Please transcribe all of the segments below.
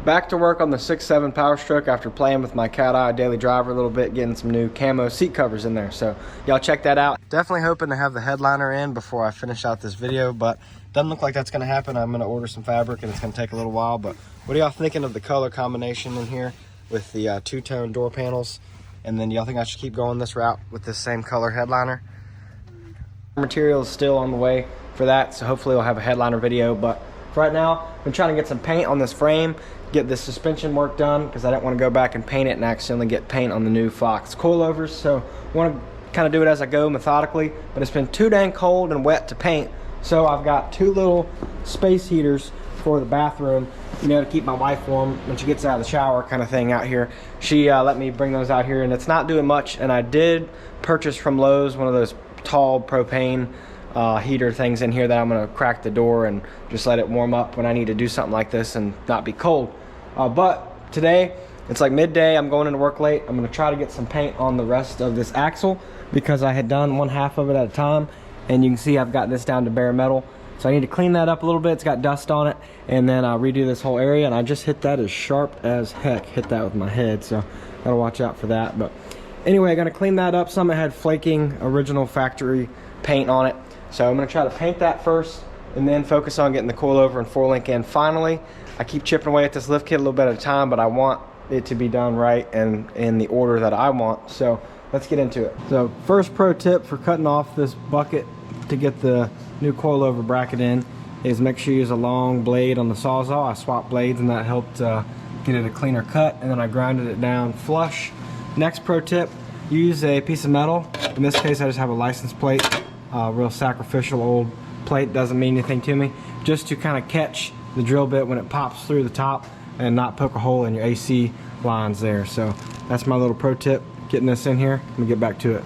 Back to work on the 6.7 Powerstroke after playing with my cat eye daily driver a little bit, getting some new camo seat covers in there. So y'all check that out. Definitely hoping to have the headliner in before I finish out this video, but doesn't look like that's gonna happen. I'm gonna order some fabric and it's gonna take a little while. But what are y'all thinking of the color combination in here with the two-tone door panels? And then y'all think I should keep going this route with this same color headliner? Material is still on the way for that, so hopefully we'll have a headliner video. But for right now, I've been trying to get some paint on this frame, get this suspension work done, because I didn't want to go back and paint it and accidentally get paint on the new Fox coilovers. So I want to kind of do it as I go methodically, but it's been too dang cold and wet to paint. So I've got two little space heaters for the bathroom, you know, to keep my wife warm when she gets out of the shower kind of thing out here. She let me bring those out here, and it's not doing much. And I did purchase from Lowe's one of those tall propane heater things in here that I'm gonna crack the door and just let it warm up when I need to do something like this and not be cold. But today, it's like midday, I'm going into work late. I'm gonna try to get some paint on the rest of this axle because I had done one half of it at a time, and you can see I've got this down to bare metal. So I need to clean that up a little bit. It's got dust on it, and then I'll redo this whole area. And I just hit that as sharp as heck, hit that with my head, so gotta watch out for that. But anyway, I'm gonna clean that up some. It had flaking original factory paint on it. So I'm gonna try to paint that first and then focus on getting the coilover and 4-link in finally. I keep chipping away at this lift kit a little bit at a time, but I want it to be done right and in the order that I want. So let's get into it. So first pro tip for cutting off this bucket to get the new coilover bracket in is make sure you use a long blade on the Sawzall. I swapped blades and that helped get it a cleaner cut, and then I grinded it down flush. Next pro tip, use a piece of metal. In this case, I just have a license plate. Real sacrificial old plate, doesn't mean anything to me, just to kind of catch the drill bit when it pops through the top and not poke a hole in your AC lines there. So that's my little pro tip, getting this in here. Let me get back to it.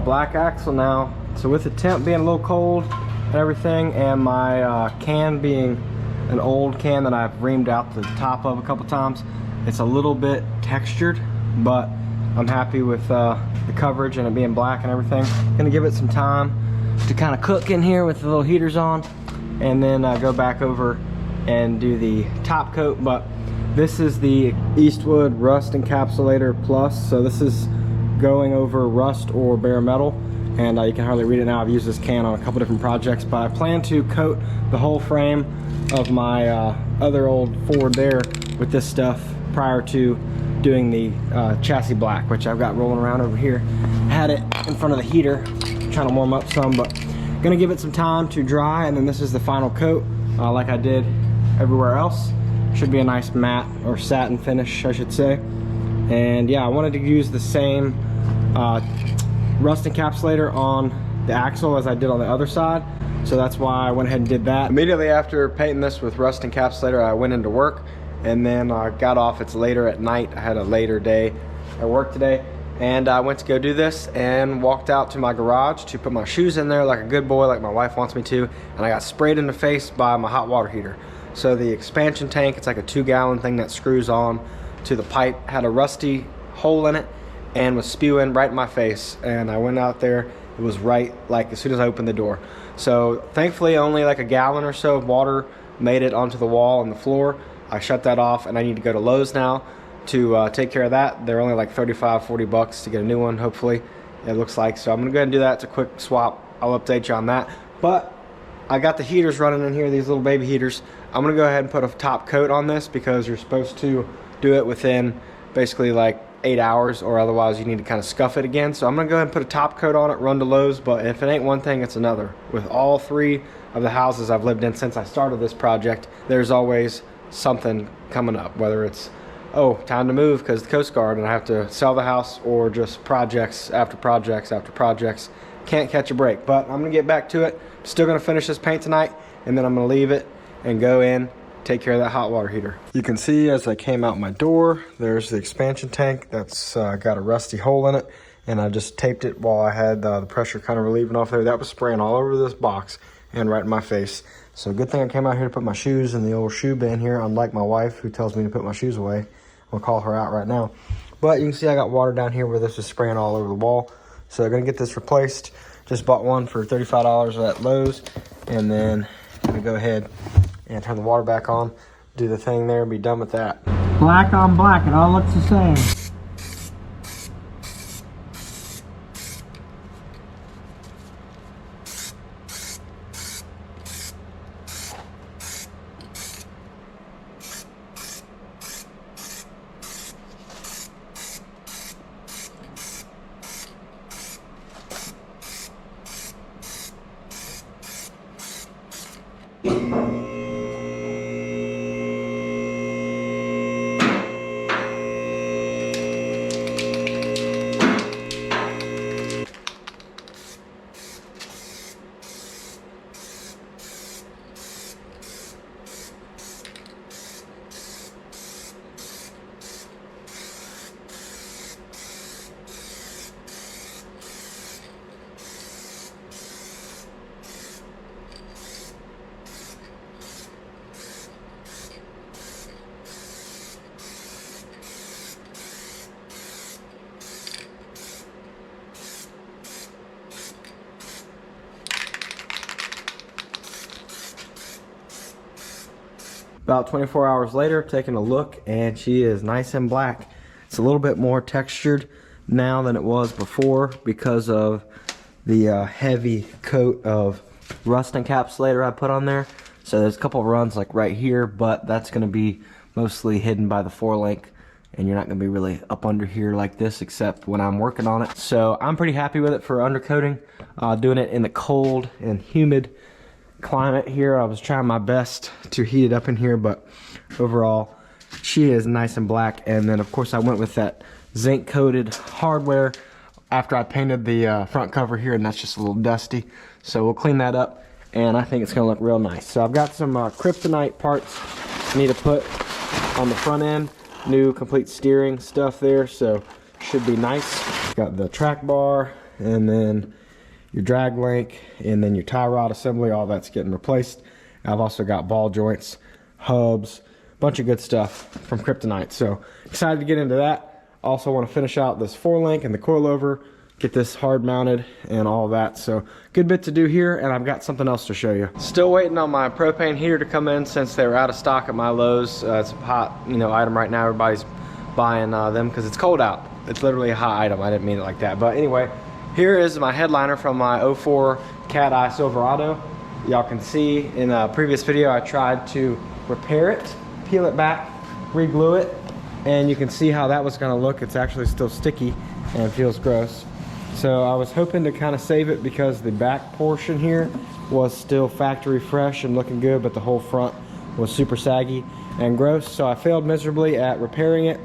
Black axle now. So with the temp being a little cold and everything, and my can being an old can that I've reamed out the top of a couple times, it's a little bit textured, but I'm happy with the coverage and it being black and everything. Gonna give it some time to kind of cook in here with the little heaters on, and then go back over and do the top coat. But this is the Eastwood Rust Encapsulator Plus, so this is going over rust or bare metal, and you can hardly read it now. I've used this can on a couple different projects, but I plan to coat the whole frame of my other old Ford there with this stuff prior to doing the chassis black, which I've got rolling around over here. Had it in front of the heater, trying to warm up some, but gonna give it some time to dry, and then this is the final coat, like I did everywhere else. Should be a nice matte or satin finish, I should say. And yeah, I wanted to use the same rust encapsulator on the axle as I did on the other side, so that's why I went ahead and did that. Immediately after painting this with rust encapsulator, I went into work, and then I got off. It's later at night. I had a later day at work today, and I went to go do this and walked out to my garage to put my shoes in there like a good boy, like my wife wants me to, and I got sprayed in the face by my hot water heater. So the expansion tank, it's like a 2-gallon thing that screws on to the pipe, had a rusty hole in it and was spewing right in my face, and I went out there. It was right like as soon as I opened the door. So thankfully only like a gallon or so of water made it onto the wall and the floor. I shut that off, and I need to go to Lowe's now to take care of that. They're only like 35-40 bucks to get a new one, hopefully, it looks like. So I'm gonna go ahead and do that. It's a quick swap. I'll update you on that. But I got the heaters running in here, these little baby heaters. I'm gonna go ahead and put a top coat on this because you're supposed to do it within basically like 8 hours, or otherwise you need to kind of scuff it again. So I'm gonna go ahead and put a top coat on it, run to Lowe's, but if it ain't one thing, it's another. With all 3 of the houses I've lived in since I started this project, there's always something coming up, whether it's, oh, time to move because the Coast Guard and I have to sell the house, or just projects after projects after projects. Can't catch a break, but I'm gonna get back to it. Still gonna finish this paint tonight, and then I'm gonna leave it and go in, take care of that hot water heater. You can see as I came out my door, there's the expansion tank that's got a rusty hole in it, and I just taped it while I had the pressure kind of relieving off there. That was spraying all over this box and right in my face. So good thing I came out here to put my shoes in the old shoe bin here, unlike my wife who tells me to put my shoes away. I'll call her out right now. But you can see I got water down here where this is spraying all over the wall. So I'm gonna get this replaced. Just bought one for $35 at Lowe's, and then I'm gonna go ahead and turn the water back on, do the thing there, and be done with that. Black on black, it all looks the same. About 24 hours later, taking a look, and she is nice and black. It's a little bit more textured now than it was before because of the heavy coat of rust encapsulator I put on there. So there's a couple of runs like right here, but that's going to be mostly hidden by the 4-link, and you're not going to be really up under here like this except when I'm working on it. So I'm pretty happy with it for undercoating. Doing it in the cold and humid climate here. I was trying my best to heat it up in here, but overall she is nice and black. And then of course I went with that zinc coated hardware after I painted the front cover here, and that's just a little dusty, so we'll clean that up, and I think it's gonna look real nice. So I've got some kryptonite parts I need to put on the front end, new complete steering stuff there, so should be nice. Got the track bar, and then your drag link, and then your tie rod assembly, all that's getting replaced. I've also got ball joints, hubs, bunch of good stuff from kryptonite, so excited to get into that. Also want to finish out this 4-link and the coilover, get this hard mounted and all that. So good bit to do here, and I've got something else to show you. Still waiting on my propane heater to come in since they were out of stock at my Lowe's. It's a hot item right now. Everybody's buying them because it's cold out. It's literally a hot item. I didn't mean it like that, but anyway, here is my headliner from my 04 Cat Eye Silverado. Y'all can see in a previous video I tried to repair it, peel it back, re-glue it, and you can see how that was gonna look. It's actually still sticky and feels gross. So I was hoping to kind of save it because the back portion here was still factory fresh and looking good, but the whole front was super saggy and gross. So I failed miserably at repairing it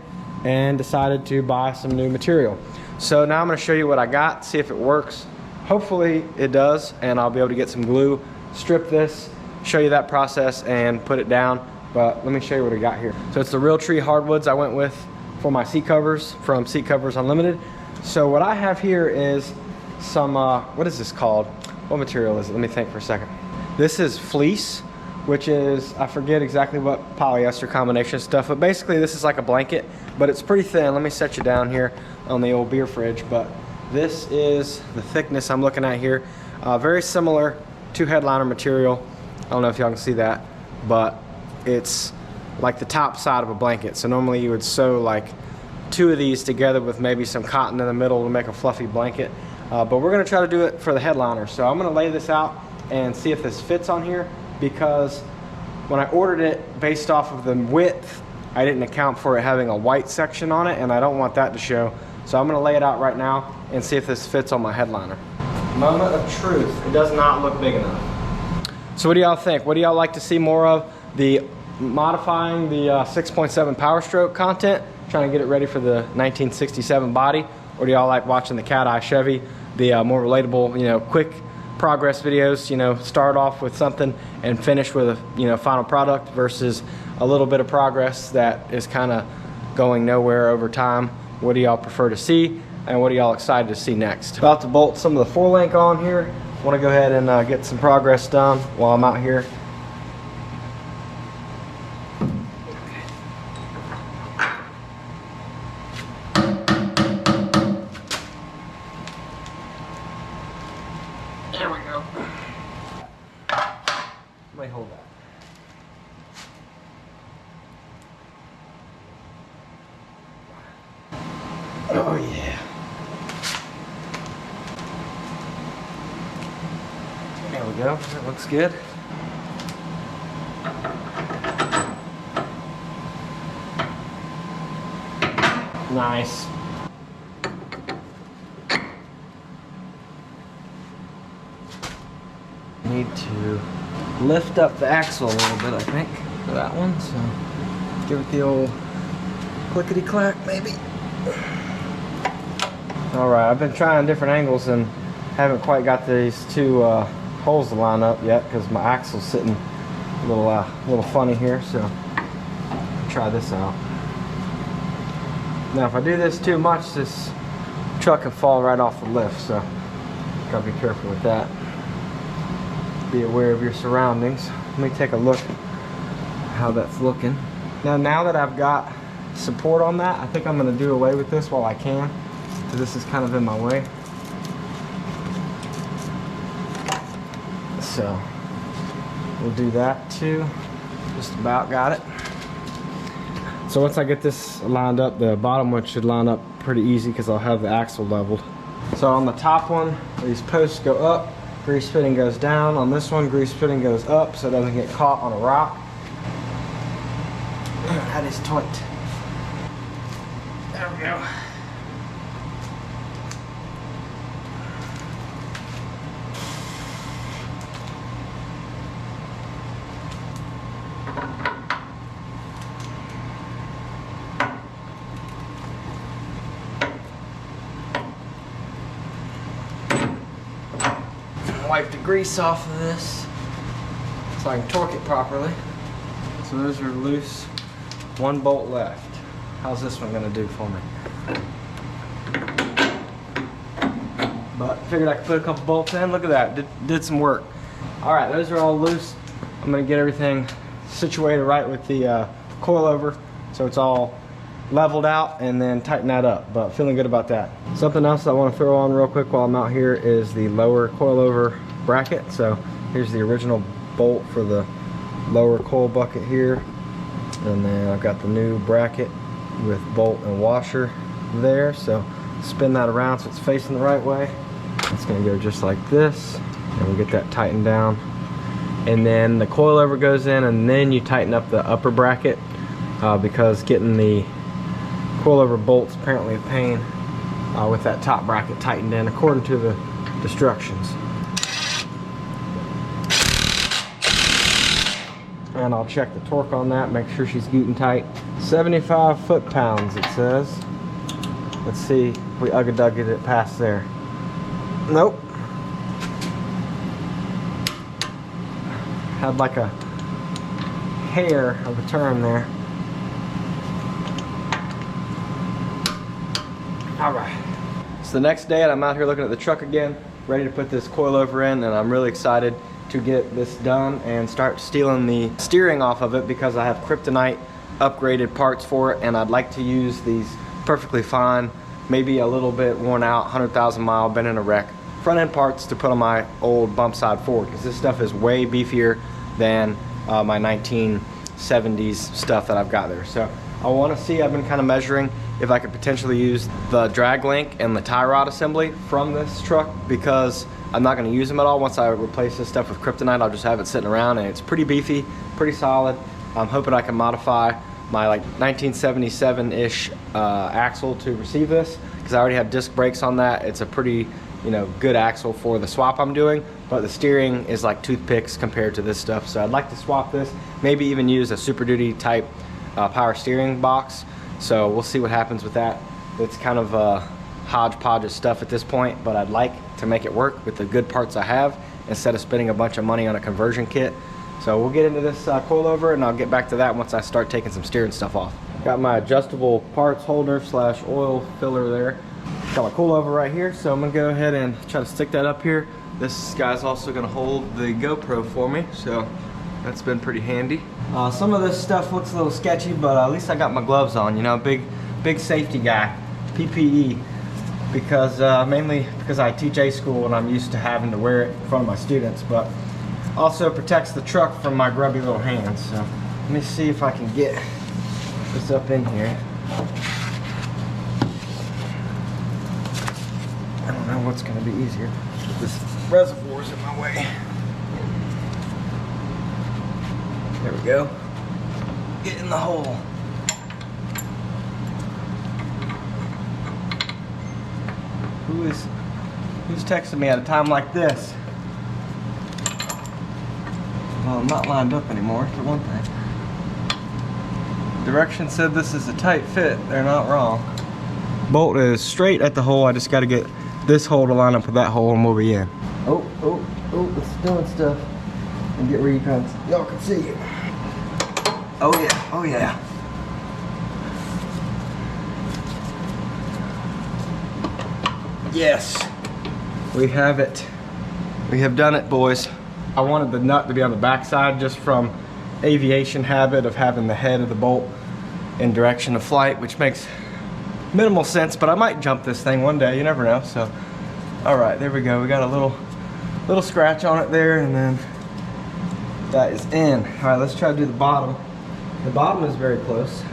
and decided to buy some new material. So now I'm gonna show you what I got, see if it works. Hopefully it does, and I'll be able to get some glue, strip this, show you that process, and put it down. But let me show you what I got here. So it's the Real Tree hardwoods I went with for my seat covers from Seat Covers Unlimited. So what I have here is some, what is this called? What material is it? Let me think for a second. This is fleece, which is, I forget exactly what polyester combination stuff, but basically this is like a blanket, but it's pretty thin. Let me set you down here on the old beer fridge, but this is the thickness I'm looking at here. Very similar to headliner material. I don't know if y'all can see that, but it's like the top side of a blanket. So normally you would sew like 2 of these together with maybe some cotton in the middle to make a fluffy blanket. But we're gonna try to do it for the headliner. So I'm gonna lay this out and see if this fits on here, because when I ordered it based off of the width I didn't account for it having a white section on it, and I don't want that to show. So I'm gonna lay it out right now and see if this fits on my headliner. Moment of truth, it does not look big enough. So what do y'all think? What do y'all like to see more of? The modifying the 6.7 Powerstroke content, trying to get it ready for the 1967 body, or do y'all like watching the cat eye Chevy, the more relatable, you know, quick progress videos, you know, start off with something and finish with a, you know, final product, versus a little bit of progress that is kind of going nowhere over time? What do y'all prefer to see, and what are y'all excited to see next? About to bolt some of the 4-link on here. Want to go ahead and get some progress done while I'm out here. There we go. Let me hold that. Oh yeah. There we go. That looks good. Nice. Need to lift up the axle a little bit, I think, for that one. So give it the old clickety clack, maybe. All right, I've been trying different angles and haven't quite got these two holes to line up yet because my axle's sitting a little funny here. So I'll try this out. Now, if I do this too much, this truck can fall right off the lift. So gotta be careful with that. Be aware of your surroundings. Let me take a look how that's looking. Now that I've got support on that, I think I'm going to do away with this while I can, because this is kind of in my way. So we'll do that too. Just about got it. So once I get this lined up, the bottom one should line up pretty easy because I'll have the axle leveled. So on the top one, these posts go up, grease fitting goes down. On this one, grease fitting goes up so it doesn't get caught on a rock. That is tight. There we go. Wipe the grease off of this so I can torque it properly. So those are loose. One bolt left. How's this one gonna do for me? But figured I could put a couple bolts in. Look at that, did some work. All right, those are all loose. I'm gonna get everything situated right with the coilover so it's all leveled out, and then tighten that up. But feeling good about that. Something else I want to throw on real quick while I'm out here is the lower coilover bracket. So here's the original bolt for the lower coil bucket here, and then I've got the new bracket with bolt and washer there. So spin that around so it's facing the right way. It's going to go just like this, and we'll get that tightened down, and then the coilover goes in, and then you tighten up the upper bracket because getting the coilover bolts apparently a pain with that top bracket tightened in according to the instructions. And I'll check the torque on that, make sure she's getting tight. 75 foot-pounds it says. Let's see if we ugga-dugga it past there. Nope. Had like a hair of a turn there. Alright, it's the next day and I'm out here looking at the truck again, ready to put this coilover in, and I'm really excited to get this done and start stealing the steering off of it because I have kryptonite upgraded parts for it, and I'd like to use these perfectly fine, maybe a little bit worn out, 100,000 mile, been in a wreck, front end parts to put on my old bump side Ford, because this stuff is way beefier than my 1970s stuff that I've got there. So I want to see, I've been kind of measuring if I could potentially use the drag link and the tie rod assembly from this truck, because I'm not going to use them at all. Once I replace this stuff with kryptonite, I'll just have it sitting around, and it's pretty beefy, pretty solid. I'm hoping I can modify my like 1977-ish axle to receive this, because I already have disc brakes on that. It's a pretty, you know, good axle for the swap I'm doing, but the steering is like toothpicks compared to this stuff. So I'd like to swap this, maybe even use a Super Duty type power steering box. So we'll see what happens with that. It's kind of a hodgepodge of stuff at this point, but I'd like to make it work with the good parts I have instead of spending a bunch of money on a conversion kit. So we'll get into this coilover, and I'll get back to that once I start taking some steering stuff off. Got my adjustable parts holder / oil filler there. Got my coilover right here, so I'm gonna go ahead and try to stick that up here. This guy's also gonna hold the GoPro for me, so that's been pretty handy. Some of this stuff looks a little sketchy, but at least I got my gloves on, you know, big safety guy, PPE, because mainly because I teach A school and I'm used to having to wear it in front of my students, but also protects the truck from my grubby little hands. So let me see if I can get this up in here. I don't know what's going to be easier. This reservoir's in my way. There we go. Get in the hole. Who's texting me at a time like this? Well, I'm not lined up anymore, for one thing. Directions said this is a tight fit. They're not wrong. Bolt is straight at the hole. I just got to get this hole to line up with that hole and we'll be in. Oh, it's doing stuff. And get where y'all can see it. Oh yeah, oh yeah. Yes, we have it. We have done it, boys. I wanted the nut to be on the back side just from aviation habit of having the head of the bolt in direction of flight, which makes minimal sense, but I might jump this thing one day, you never know. So, all right, there we go. We got a little scratch on it there, and then that is in. All right, let's try to do the bottom. The bottom is very close.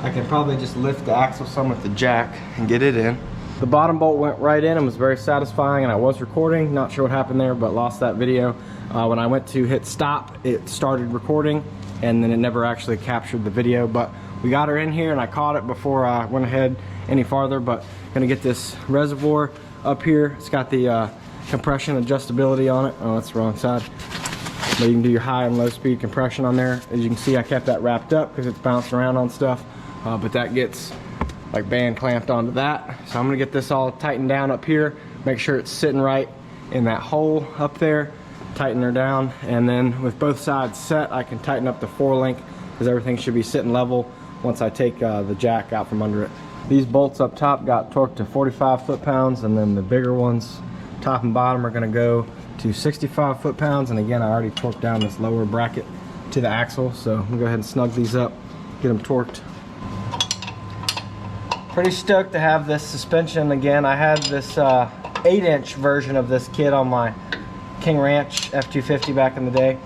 I can probably just lift the axle some with the jack and get it in. The bottom bolt went right in and was very satisfying, and I was recording. Not sure what happened there, but lost that video. When I went to hit stop, it started recording, and then it never actually captured the video. But we got her in here, and I caught it before I went ahead any farther. But gonna get this reservoir up here. It's got the compression adjustability on it. Oh, that's the wrong side. But you can do your high and low speed compression on there. As you can see, I kept that wrapped up because it's bouncing around on stuff. But that gets like band clamped onto that. So I'm gonna get this all tightened down up here, make sure it's sitting right in that hole up there, tighten her down, and then with both sides set, I can tighten up the 4-link because everything should be sitting level once I take the jack out from under it. These bolts up top got torqued to 45 foot-pounds, and then the bigger ones, top and bottom, are gonna go to 65 foot-pounds. And again, I already torqued down this lower bracket to the axle, so I'm gonna go ahead and snug these up, get them torqued. Pretty stoked to have this suspension again. I had this 8-inch version of this kit on my King Ranch F-250 back in the day.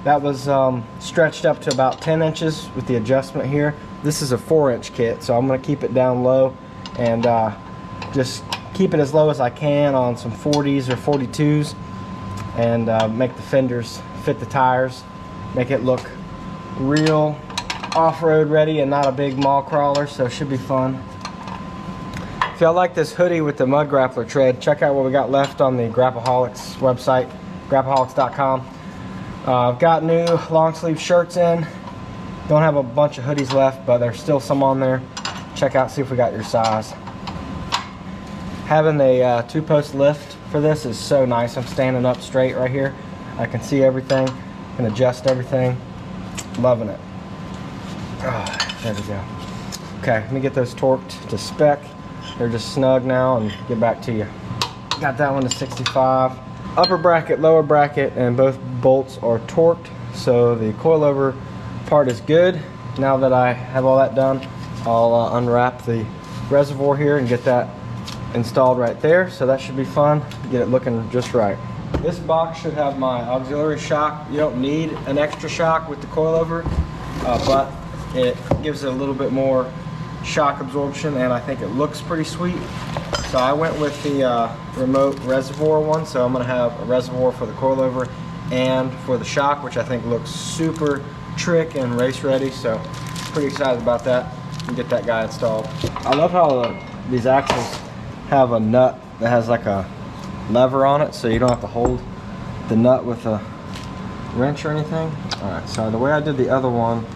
That was stretched up to about 10 inches with the adjustment here. This is a 4-inch kit, so I'm gonna keep it down low and just keep it as low as I can on some 40s or 42s. And make the fenders fit the tires, make it look real off-road ready and not a big mall crawler, so it should be fun. If y'all like this hoodie with the mud grappler tread, check out what we got left on the Grappaholics website, grappaholics.com. I've got new long sleeve shirts in. Don't have a bunch of hoodies left, but there's still some on there. Check out, see if we got your size. Having a 2-post lift for this is so nice. I'm standing up straight right here. I can see everything, can adjust everything. Loving it. Oh, there we go. Okay, let me get those torqued to spec. They're just snug now and get back to you. Got that one to 65. Upper bracket, lower bracket, and both bolts are torqued. So the coilover part is good. Now that I have all that done, I'll unwrap the reservoir here and get that installed right there, so that should be fun. Get it looking just right. This box should have my auxiliary shock. You don't need an extra shock with the coilover, but it gives it a little bit more shock absorption, and I think it looks pretty sweet. So I went with the remote reservoir one, so I'm gonna have a reservoir for the coilover and for the shock, which I think looks super trick and race ready, so pretty excited about that and get that guy installed. I love how these axles have a nut that has like a lever on it, so you don't have to hold the nut with a wrench or anything. Alright, so the way I did the other one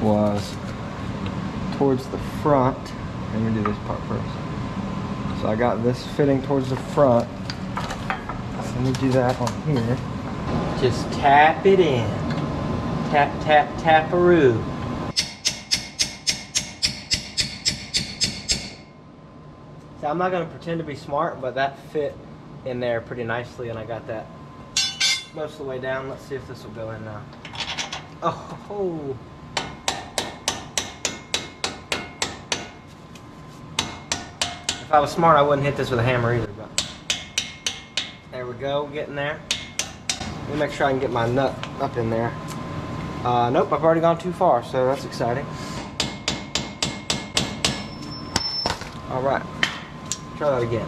was towards the front. Let me do this part first. So I got this fitting towards the front. So let me do that on here. Just tap it in. Tap, tap, tap-a-roo. So I'm not going to pretend to be smart, but that fit in there pretty nicely, and I got that most of the way down. Let's see if this will go in now. Oh. If I was smart, I wouldn't hit this with a hammer either, but there we go, getting there. Let me make sure I can get my nut up in there. Nope, I've already gone too far, so that's exciting. All right, try that again.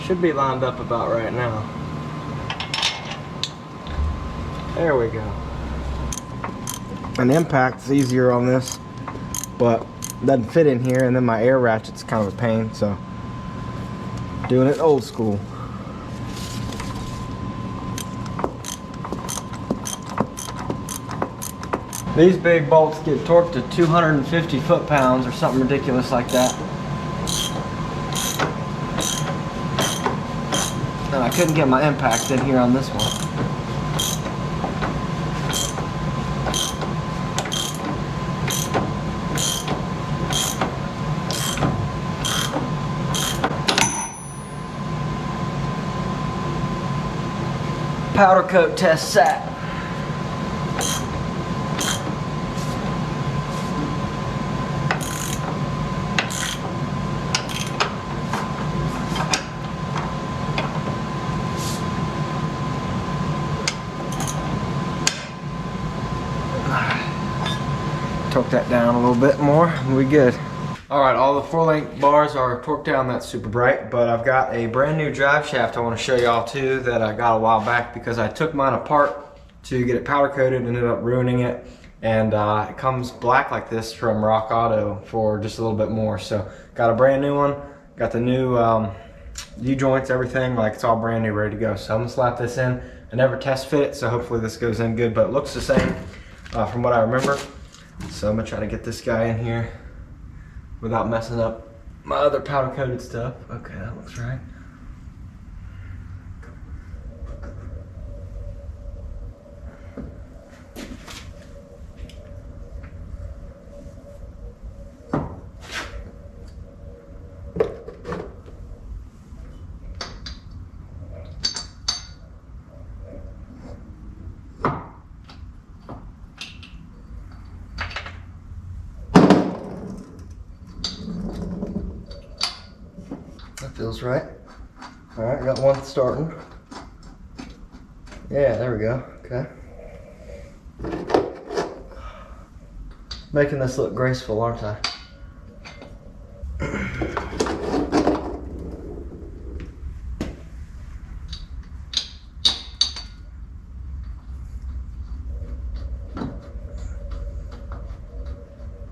Should be lined up about right now. There we go. An impact's easier on this, but it doesn't fit in here, and then my air ratchet's kind of a pain, so doing it old school. These big bolts get torqued to 250 foot-pounds or something ridiculous like that. And I couldn't get my impact in here on this one. Powder coat test set. Torque that down a little bit more and we good. Alright, all the 4-link bars are torqued down, that's super bright, but I've got a brand new drive shaft I want to show y'all too that I got a while back because I took mine apart to get it powder coated and ended up ruining it, and it comes black like this from Rock Auto for just a little bit more. So got a brand new one, got the new U-joints, everything, like it's all brand new, ready to go. So I'm gonna slap this in. I never test fit it, so hopefully this goes in good, but it looks the same from what I remember. So I'm gonna try to get this guy in here without messing up my other powder coated stuff. Okay, that looks right. That feels right. All right, got one starting. Yeah, there we go. Okay. Making this look graceful, aren't I?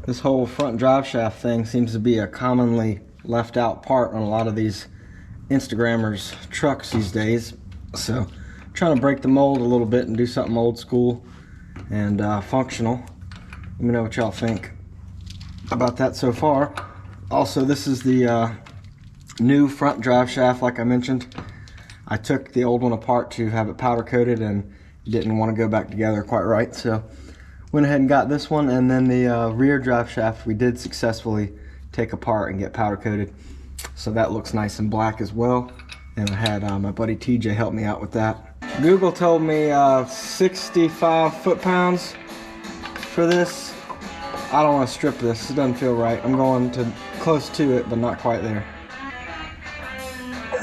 This whole front drive shaft thing seems to be a commonly left out part on a lot of these Instagrammers' trucks these days. So trying to break the mold a little bit and do something old school and functional. Let me know what y'all think about that so far. Also, this is the new front drive shaft like I mentioned. I took the old one apart to have it powder coated and didn't want to go back together quite right, so went ahead and got this one. And then the rear drive shaft we did successfully take apart and get powder coated, so that looks nice and black as well. And I had my buddy TJ help me out with that. Google told me 65 foot-pounds for this. I don't want to strip this, it doesn't feel right. I'm going to close to it, but not quite there.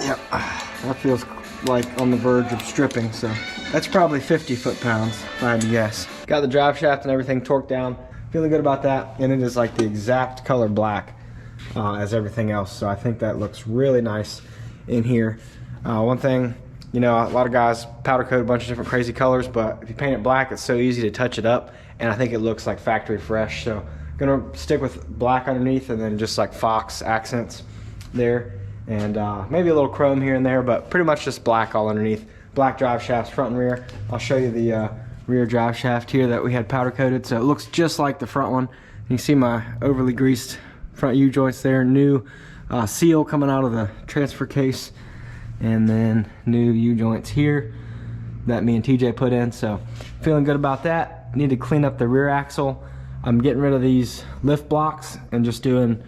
Yep, that feels like on the verge of stripping, so that's probably 50 foot-pounds if I had to guess. Got the drive shaft and everything torqued down, feeling good about that, and it is like the exact color black as everything else. So I think that looks really nice in here. One thing, you know, a lot of guys powder coat a bunch of different crazy colors, but if you paint it black, it's so easy to touch it up, and I think it looks like factory fresh. So I'm gonna stick with black underneath and then just like fox accents there, and maybe a little chrome here and there, but pretty much just black all underneath. Black drive shafts front and rear. I'll show you the rear drive shaft here that we had powder coated, so it looks just like the front one. You see my overly greased front U-joints there, new seal coming out of the transfer case, and then new U-joints here that me and TJ put in, so feeling good about that. Need to clean up the rear axle. I'm getting rid of these lift blocks and just doing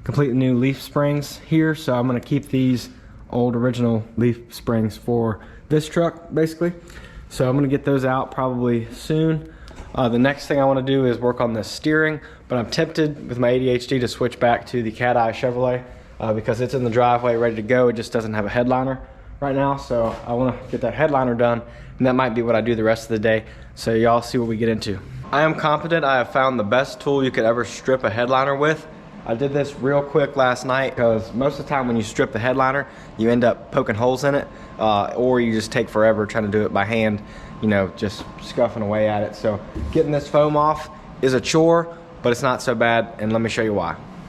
completely new leaf springs here, so I'm gonna keep these old original leaf springs for this truck basically. So I'm gonna get those out probably soon. The next thing I wanna do is work on the steering, but I'm tempted with my ADHD to switch back to the Cat Eye Chevrolet because it's in the driveway ready to go. It just doesn't have a headliner right now, so I wanna get that headliner done, and that might be what I do the rest of the day. So y'all see what we get into. I am confident I have found the best tool you could ever strip a headliner with. I did this real quick last night because most of the time when you strip the headliner, you end up poking holes in it, or you just take forever trying to do it by hand, you know, just scuffing away at it. So getting this foam off is a chore, but it's not so bad, and let me show you why.